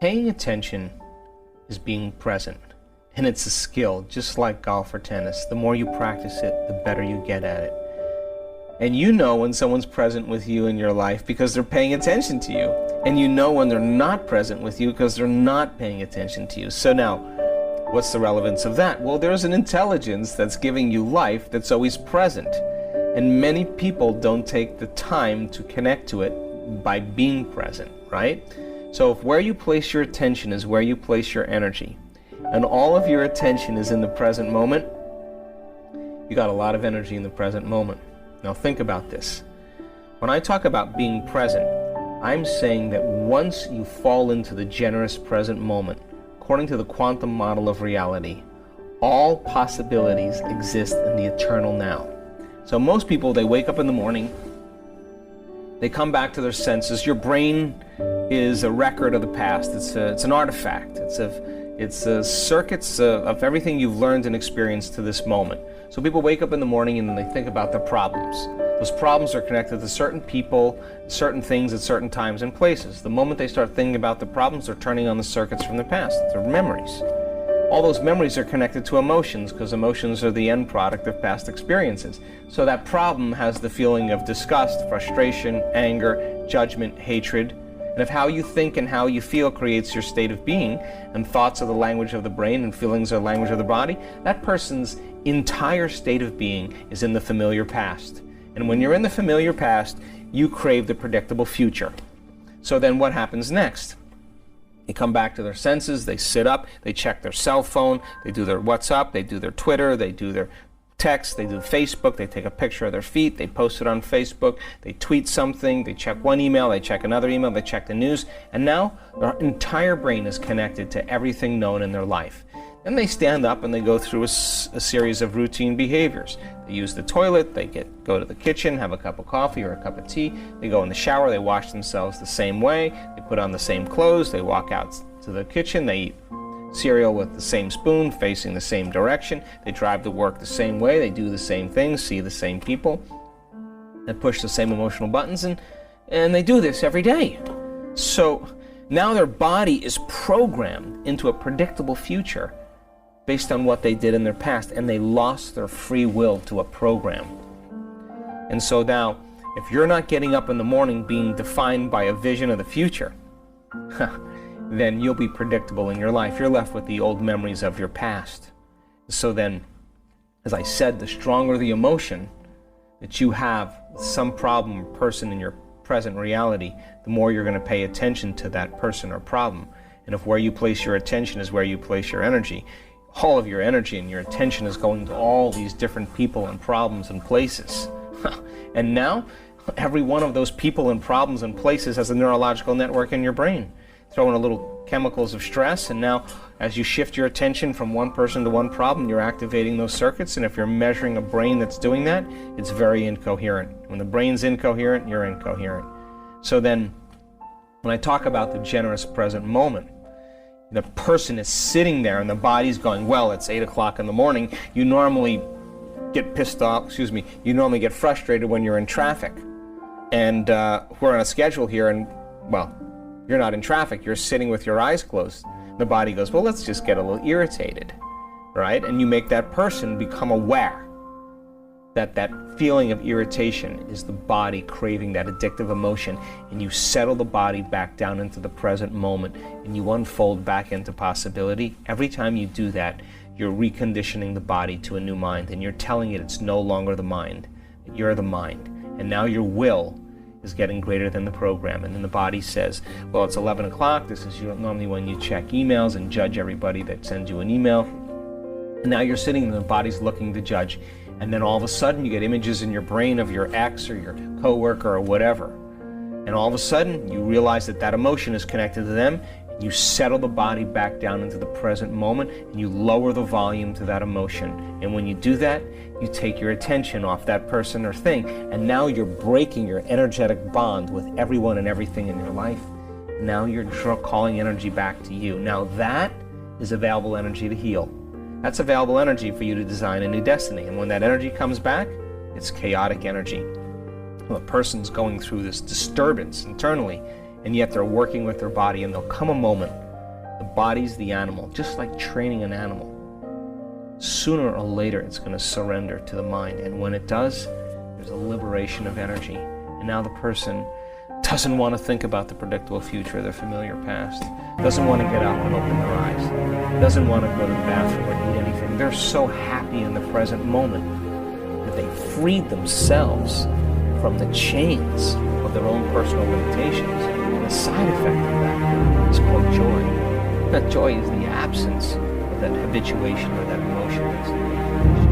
Paying attention is being present. And it's a skill, just like golf or tennis. The more you practice it, the better you get at it. And you know when someone's present with you in your life because they're paying attention to you. And you know when they're not present with you because they're not paying attention to you. So now, what's the relevance of that? Well, there's an intelligence that's giving you life that's always present. And many people don't take the time to connect to it by being present, right? So if where you place your attention is where you place your energy, and all of your attention is in the present moment, you got a lot of energy in the present moment. Now think about this. When I talk about being present, I'm saying that once you fall into the generous present moment, according to the quantum model of reality, all possibilities exist in the eternal now. So most people, they wake up in the morning, they come back to their senses. Your brain is a record of the past. It's an artifact. It's a circuits of everything you've learned and experienced to this moment. So people wake up in the morning and then they think about their problems. Those problems are connected to certain people, certain things at certain times and places. The moment they start thinking about the problems, they're turning on the circuits from the past. They're memories. All those memories are connected to emotions because emotions are the end product of past experiences. So that problem has the feeling of disgust, frustration, anger, judgment, hatred. And if how you think and how you feel creates your state of being, and thoughts are the language of the brain and feelings are the language of the body, that person's entire state of being is in the familiar past. And when you're in the familiar past, you crave the predictable future. So then what happens next? They come back to their senses, they sit up, they check their cell phone, they do their WhatsApp, they do their Twitter, they do their text, they do Facebook, they take a picture of their feet, they post it on Facebook, they tweet something, they check one email, they check another email, they check the news, and now their entire brain is connected to everything known in their life. Then they stand up and they go through a series of routine behaviors. They use the toilet, they go to the kitchen, have a cup of coffee or a cup of tea, they go in the shower, they wash themselves the same way, they put on the same clothes, they walk out to the kitchen, they eat cereal with the same spoon, facing the same direction, they drive to work the same way, they do the same things, see the same people, and push the same emotional buttons, and they do this every day. So now their body is programmed into a predictable future based on what they did in their past, and they lost their free will to a program. And so now, if you're not getting up in the morning being defined by a vision of the future, then you'll be predictable in your life. You're left with the old memories of your past. So then, as I said, the stronger the emotion that you have with some problem or person in your present reality, the more you're going to pay attention to that person or problem. And if where you place your attention is where you place your energy, all of your energy and your attention is going to all these different people and problems and places. And now, every one of those people and problems and places has a neurological network in your brain. Throw in a little chemicals of stress, and now as you shift your attention from one person to one problem, you're activating those circuits, and if you're measuring a brain that's doing that, it's very incoherent. When the brain's incoherent, you're incoherent. So then, when I talk about the generous present moment, the person is sitting there and the body's going, well, it's 8 o'clock in the morning. You normally get pissed off, you normally get frustrated when you're in traffic. And we're on a schedule here, and, well, you're not in traffic, you're sitting with your eyes closed. The body goes, well, let's just get a little irritated, right? And you make that person become aware that that feeling of irritation is the body craving that addictive emotion, and you settle the body back down into the present moment, and you unfold back into possibility. Every time you do that, you're reconditioning the body to a new mind, and you're telling it it's no longer the mind, that you're the mind. And now your will is getting greater than the program. And then the body says, well, it's 11 o'clock. This is normally when you check emails and judge everybody that sends you an email. And now you're sitting and the body's looking to judge. And then all of a sudden you get images in your brain of your ex or your coworker or whatever. And all of a sudden you realize that that emotion is connected to them. You settle the body back down into the present moment, and you lower the volume to that emotion. And when you do that, you take your attention off that person or thing, and now you're breaking your energetic bond with everyone and everything in your life. Now you're calling energy back to you. Now that is available energy to heal. That's available energy for you to design a new destiny. And when that energy comes back, it's chaotic energy. Well, a person's going through this disturbance internally, and yet they're working with their body, and there'll come a moment The body's the animal, just like training an animal. Sooner or later, it's going to surrender to the mind. And when it does, there's a liberation of energy. And now the person doesn't want to think about the predictable future or the familiar past, doesn't want to get up and open their eyes, doesn't want to go to the bathroom or eat anything. They're so happy in the present moment that they freed themselves from the chains of their own personal limitations. And the side effect of that is called joy. That joy is the absence of that habituation or that emotion.